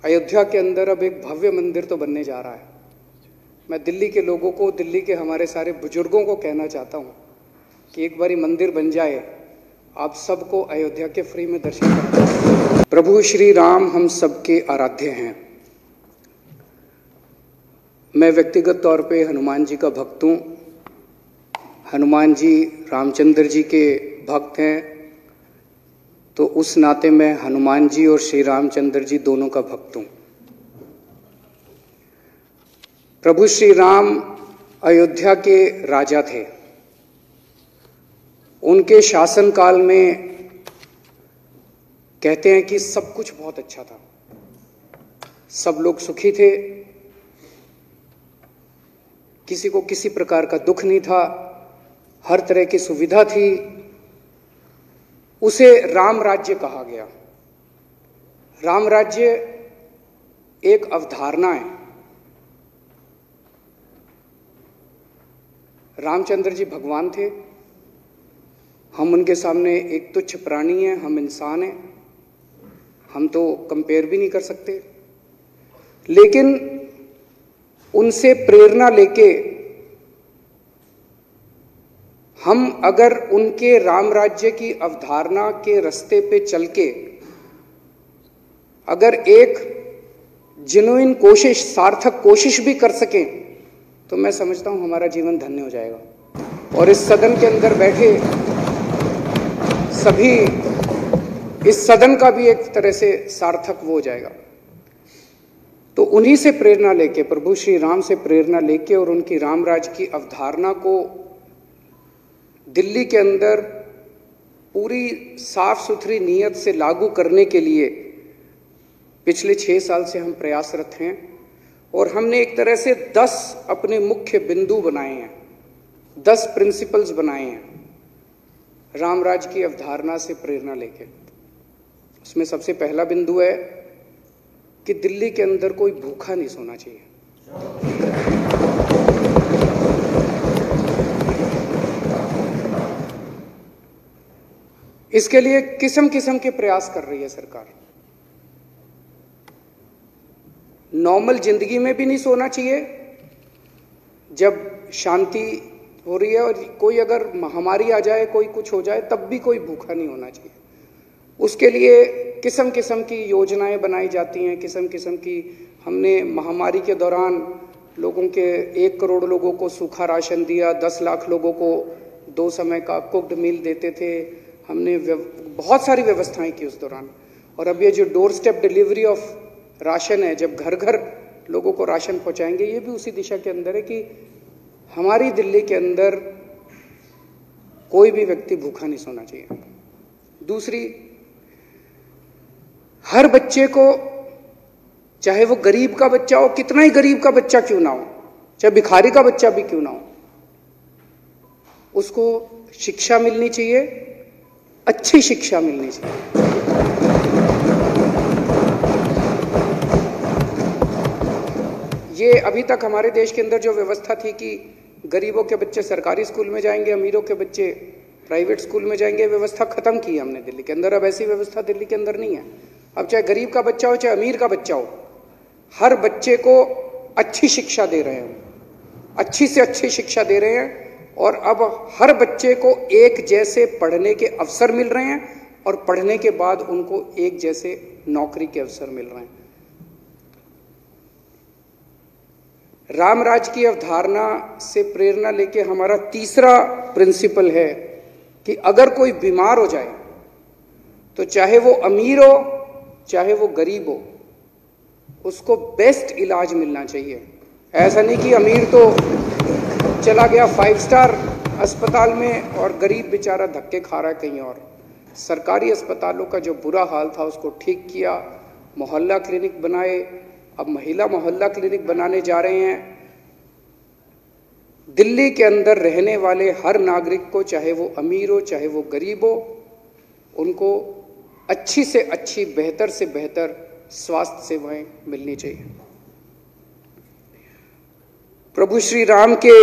अयोध्या के अंदर अब एक भव्य मंदिर तो बनने जा रहा है। मैं दिल्ली के लोगों को, दिल्ली के हमारे सारे बुजुर्गों को कहना चाहता हूँ कि एक बारी मंदिर बन जाए, आप सबको अयोध्या के फ्री में दर्शन करें। प्रभु श्री राम हम सबके आराध्य हैं। मैं व्यक्तिगत तौर पे हनुमान जी का भक्त हूँ। हनुमान जी रामचंद्र जी के भक्त हैं, तो उस नाते मैं हनुमान जी और श्री रामचंद्र जी दोनों का भक्त हूँ। प्रभु श्री राम अयोध्या के राजा थे। उनके शासनकाल में कहते हैं कि सब कुछ बहुत अच्छा था, सब लोग सुखी थे, किसी को किसी प्रकार का दुख नहीं था, हर तरह की सुविधा थी। उसे राम राज्य कहा गया। राम राज्य एक अवधारणा है। रामचंद्र जी भगवान थे, हम उनके सामने एक तुच्छ प्राणी हैं, हम इंसान हैं, हम तो कंपेयर भी नहीं कर सकते। लेकिन उनसे प्रेरणा लेके हम अगर उनके राम राज्य की अवधारणा के रास्ते पे चल के अगर एक जेन्युइन कोशिश, सार्थक कोशिश भी कर सकें, तो मैं समझता हूं हमारा जीवन धन्य हो जाएगा। और इस सदन के अंदर बैठे सभी, इस सदन का भी एक तरह से सार्थक वो हो जाएगा। तो उन्हीं से प्रेरणा लेके, प्रभु श्री राम से प्रेरणा लेके और उनकी राम राज्य की अवधारणा को दिल्ली के अंदर पूरी साफ सुथरी नीयत से लागू करने के लिए पिछले 6 साल से हम प्रयासरत हैं। और हमने एक तरह से 10 अपने मुख्य बिंदु बनाए हैं, 10 प्रिंसिपल्स बनाए हैं राम राज्य की अवधारणा से प्रेरणा लेके। उसमें सबसे पहला बिंदु है कि दिल्ली के अंदर कोई भूखा नहीं सोना चाहिए। इसके लिए किस्म किस्म के प्रयास कर रही है सरकार। नॉर्मल जिंदगी में भी नहीं सोना चाहिए, जब शांति हो रही है और कोई अगर महामारी आ जाए, कोई कुछ हो जाए, तब भी कोई भूखा नहीं होना चाहिए। उसके लिए किस्म किस्म की योजनाएं बनाई जाती हैं, किस्म किस्म की। हमने महामारी के दौरान लोगों के 1 करोड़ लोगों को सूखा राशन दिया, 10 लाख लोगों को 2 समय का कुक्ड मील देते थे। हमने बहुत सारी व्यवस्थाएं की उस दौरान। और अब ये जो door step delivery of ration है, जब घर घर लोगों को राशन पहुंचाएंगे, ये भी उसी दिशा के अंदर है कि हमारी दिल्ली के अंदर कोई भी व्यक्ति भूखा नहीं सोना चाहिए। दूसरी, हर बच्चे को, चाहे वो गरीब का बच्चा हो, कितना ही गरीब का बच्चा क्यों ना हो, चाहे भिखारी का बच्चा भी क्यों ना हो, उसको शिक्षा मिलनी चाहिए, अच्छी शिक्षा मिलनी चाहिए। ये अभी तक हमारे देश के अंदर जो व्यवस्था थी कि गरीबों के बच्चे सरकारी स्कूल में जाएंगे, अमीरों के बच्चे प्राइवेट स्कूल में जाएंगे, व्यवस्था खत्म की हमने दिल्ली के अंदर। अब ऐसी व्यवस्था दिल्ली के अंदर नहीं है। अब चाहे गरीब का बच्चा हो, चाहे अमीर का बच्चा हो, हर बच्चे को अच्छी शिक्षा दे रहे हैं, अच्छी से अच्छी शिक्षा दे रहे हैं। और अब हर बच्चे को एक जैसे पढ़ने के अवसर मिल रहे हैं और पढ़ने के बाद उनको एक जैसे नौकरी के अवसर मिल रहे हैं। राम राज्य की अवधारणा से प्रेरणा लेके हमारा तीसरा प्रिंसिपल है कि अगर कोई बीमार हो जाए, तो चाहे वो अमीर हो चाहे वो गरीब हो, उसको बेस्ट इलाज मिलना चाहिए। ऐसा नहीं कि अमीर तो चला गया 5 स्टार अस्पताल में और गरीब बेचारा धक्के खा रहा है कहीं और। सरकारी अस्पतालों का जो बुरा हाल था उसको ठीक किया, मोहल्ला क्लिनिक बनाए, अब महिला मोहल्ला क्लिनिक बनाने जा रहे हैं। दिल्ली के अंदर रहने वाले हर नागरिक को, चाहे वो अमीर हो चाहे वो गरीब हो, उनको अच्छी से अच्छी, बेहतर से बेहतर स्वास्थ्य सेवाएं मिलनी चाहिए। प्रभु श्री राम के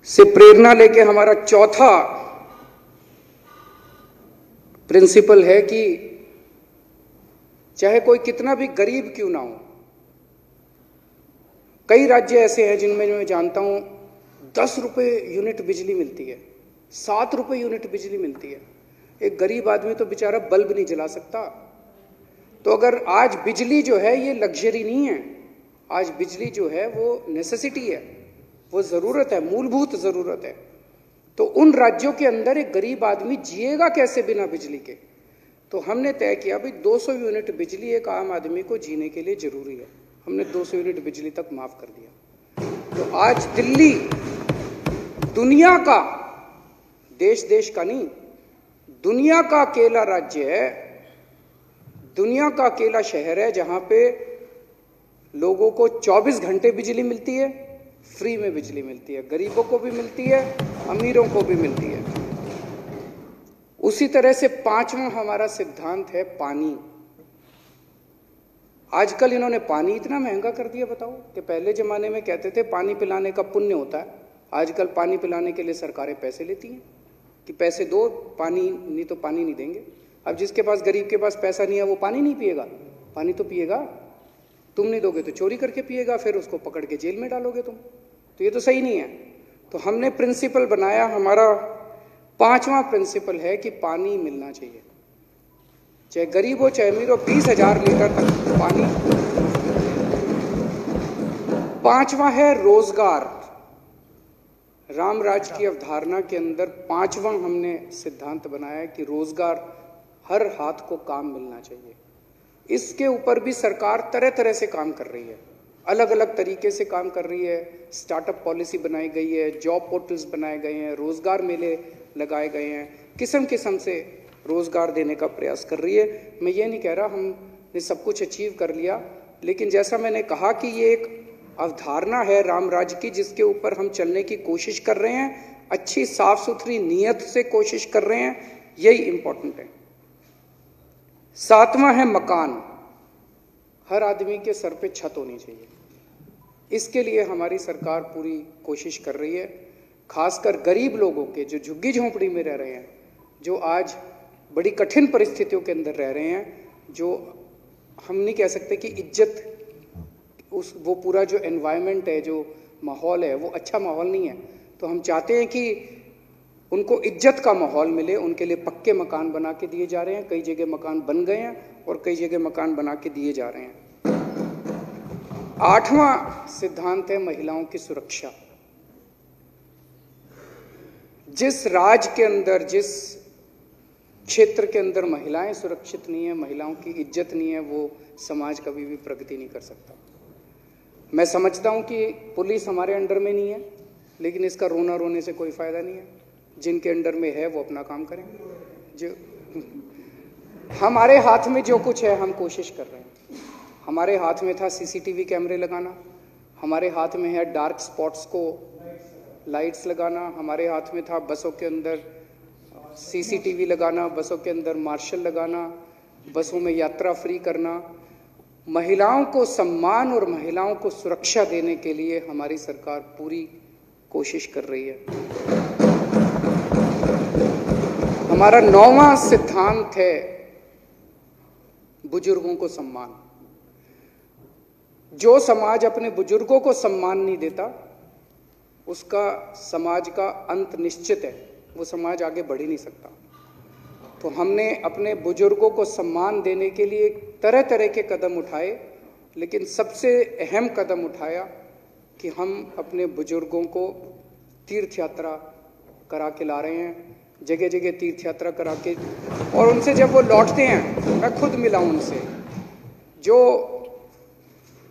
से प्रेरणा लेके हमारा चौथा प्रिंसिपल है कि चाहे कोई कितना भी गरीब क्यों ना हो। कई राज्य ऐसे हैं जिनमें मैं जानता हूं 10 रुपए यूनिट बिजली मिलती है, 7 रुपए यूनिट बिजली मिलती है। एक गरीब आदमी तो बेचारा बल्ब नहीं जला सकता। तो अगर आज बिजली जो है ये लग्जरी नहीं है, आज बिजली जो है वो नेसेसिटी है, वो जरूरत है, मूलभूत जरूरत है। तो उन राज्यों के अंदर एक गरीब आदमी जिएगा कैसे बिना बिजली के? तो हमने तय किया भाई 200 यूनिट बिजली एक आम आदमी को जीने के लिए जरूरी है। हमने 200 यूनिट बिजली तक माफ कर दिया। तो आज दिल्ली दुनिया का, देश का नहीं, दुनिया का अकेला राज्य है, दुनिया का अकेला शहर है जहां पे लोगों को 24 घंटे बिजली मिलती है, फ्री में बिजली मिलती है। गरीबों को भी मिलती है, अमीरों को भी मिलती है। उसी तरह से 5वां हमारा सिद्धांत है पानी। आजकल इन्होंने पानी इतना महंगा कर दिया, बताओ, कि पहले जमाने में कहते थे पानी पिलाने का पुण्य होता है, आजकल पानी पिलाने के लिए सरकारें पैसे लेती हैं कि पैसे दो, पानी नहीं तो पानी नहीं देंगे। अब जिसके पास, गरीब के पास पैसा नहीं है वो पानी नहीं पिएगा? पानी तो पिएगा। तुम नहीं दोगे तो चोरी करके पिएगा, फिर उसको पकड़ के जेल में डालोगे तुम। तो ये तो सही नहीं है। तो हमने प्रिंसिपल बनाया, हमारा 5वां प्रिंसिपल है कि पानी मिलना चाहिए, चाहे गरीब हो चाहे अमीर हो, 20,000 लीटर तक पानी। 5वां है रोजगार। रामराज की अवधारणा के अंदर 5वां हमने सिद्धांत बनाया है कि रोजगार, हर हाथ को काम मिलना चाहिए। इसके ऊपर भी सरकार तरह तरह से काम कर रही है, अलग अलग तरीके से काम कर रही है। स्टार्टअप पॉलिसी बनाई गई है, जॉब पोर्टल्स बनाए गए हैं, रोजगार मेले लगाए गए हैं, किस्म किस्म से रोजगार देने का प्रयास कर रही है। मैं ये नहीं कह रहा हमने सब कुछ अचीव कर लिया, लेकिन जैसा मैंने कहा कि ये एक अवधारणा है रामराज की जिसके ऊपर हम चलने की कोशिश कर रहे हैं, अच्छी साफ सुथरी नीयत से कोशिश कर रहे हैं, यही इंपॉर्टेंट है। 7वां है मकान। हर आदमी के सर पे छत होनी चाहिए। इसके लिए हमारी सरकार पूरी कोशिश कर रही है, खासकर गरीब लोगों के, जो झुग्गी झोंपड़ी में रह रहे हैं, जो आज बड़ी कठिन परिस्थितियों के अंदर रह रहे हैं, जो हम नहीं कह सकते कि इज्जत, वो पूरा जो एनवायरनमेंट है, जो माहौल है, वो अच्छा माहौल नहीं है। तो हम चाहते हैं कि उनको इज्जत का माहौल मिले। उनके लिए पक्के मकान बना के दिए जा रहे हैं, कई जगह मकान बन गए हैं और कई जगह मकान बना के दिए जा रहे हैं। 8वां सिद्धांत है महिलाओं की सुरक्षा। जिस राज्य के अंदर, जिस क्षेत्र के अंदर महिलाएं सुरक्षित नहीं है, महिलाओं की इज्जत नहीं है, वो समाज कभी भी प्रगति नहीं कर सकता। मैं समझता हूं कि पुलिस हमारे अंडर में नहीं है, लेकिन इसका रोना रोने से कोई फायदा नहीं है। जिनके अंडर में है वो अपना काम करें। जो हमारे हाथ में जो कुछ है हम कोशिश कर रहे हैं। हमारे हाथ में था सीसीटीवी कैमरे लगाना, हमारे हाथ में है डार्क स्पॉट्स को लाइट्स लगाना, हमारे हाथ में था बसों के अंदर सीसीटीवी लगाना, बसों के अंदर मार्शल लगाना, बसों में यात्रा फ्री करना। महिलाओं को सम्मान और महिलाओं को सुरक्षा देने के लिए हमारी सरकार पूरी कोशिश कर रही है। हमारा 9वां सिद्धांत है बुजुर्गों को सम्मान। जो समाज अपने बुजुर्गों को सम्मान नहीं देता, उसका समाज का अंत निश्चित है, वो समाज आगे बढ़ ही नहीं सकता। तो हमने अपने बुजुर्गों को सम्मान देने के लिए तरह तरह के कदम उठाए, लेकिन सबसे अहम कदम उठाया कि हम अपने बुजुर्गों को तीर्थ यात्रा करा के ला रहे हैं, जगह जगह तीर्थ यात्रा करा के। और उनसे जब वो लौटते हैं, मैं खुद मिला उनसे, जो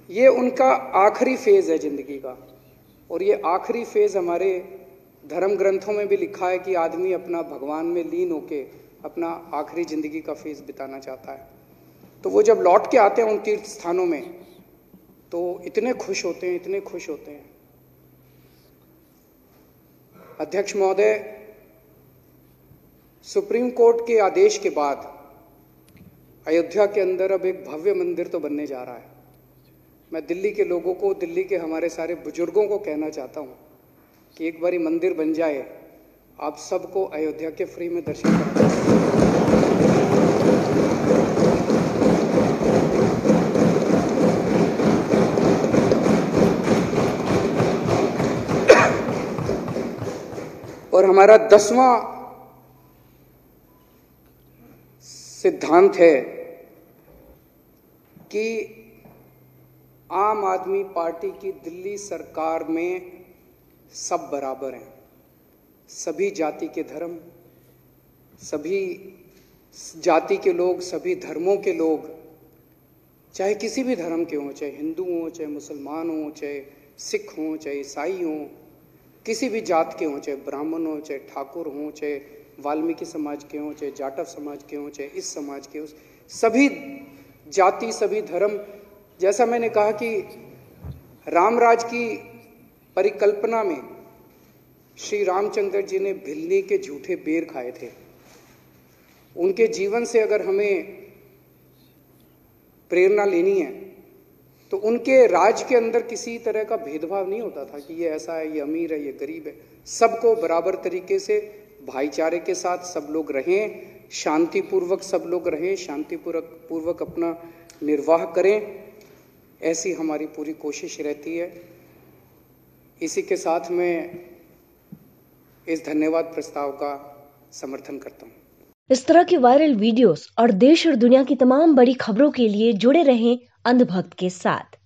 ये उनका आखिरी फेज है जिंदगी का। और ये आखिरी फेज हमारे धर्म ग्रंथों में भी लिखा है कि आदमी अपना भगवान में लीन होके अपना आखिरी जिंदगी का फेज बिताना चाहता है। तो वो जब लौट के आते हैं उन तीर्थ स्थानों में, तो इतने खुश होते हैं, इतने खुश होते हैं। अध्यक्ष महोदय, सुप्रीम कोर्ट के आदेश के बाद अयोध्या के अंदर अब एक भव्य मंदिर तो बनने जा रहा है। मैं दिल्ली के लोगों को, दिल्ली के हमारे सारे बुजुर्गों को कहना चाहता हूँ कि एक बारी मंदिर बन जाए, आप सबको अयोध्या के फ्री में दर्शन करते हैं। और हमारा 10वां सिद्धांत है कि आम आदमी पार्टी की दिल्ली सरकार में सब बराबर हैं। सभी जाति के धर्म, सभी जाति के लोग, सभी धर्मों के लोग, चाहे किसी भी धर्म के हों, चाहे हिंदू हों, चाहे मुसलमान हों, चाहे सिख हों, चाहे ईसाई हों, किसी भी जात के हों, चाहे ब्राह्मण हों, चाहे ठाकुर हों, चाहे वाल्मीकि समाज के हों, चाहे जाटव समाज के हों, चाहे इस समाज के हों, सभी जाति, सभी धर्म। जैसा मैंने कहा कि रामराज की परिकल्पना में श्री रामचंद्र जी ने भिल्ली के झूठे बेर खाए थे। उनके जीवन से अगर हमें प्रेरणा लेनी है तो उनके राज के अंदर किसी तरह का भेदभाव नहीं होता था कि ये ऐसा है, ये अमीर है, ये गरीब है। सबको बराबर तरीके से भाईचारे के साथ सब लोग रहें, शांतिपूर्वक सब लोग रहें, शांतिपूर्वक अपना निर्वाह करें, ऐसी हमारी पूरी कोशिश रहती है। इसी के साथ मैं इस धन्यवाद प्रस्ताव का समर्थन करता हूं। इस तरह के वायरल वीडियोस और देश और दुनिया की तमाम बड़ी खबरों के लिए जुड़े रहें अंधभक्त के साथ।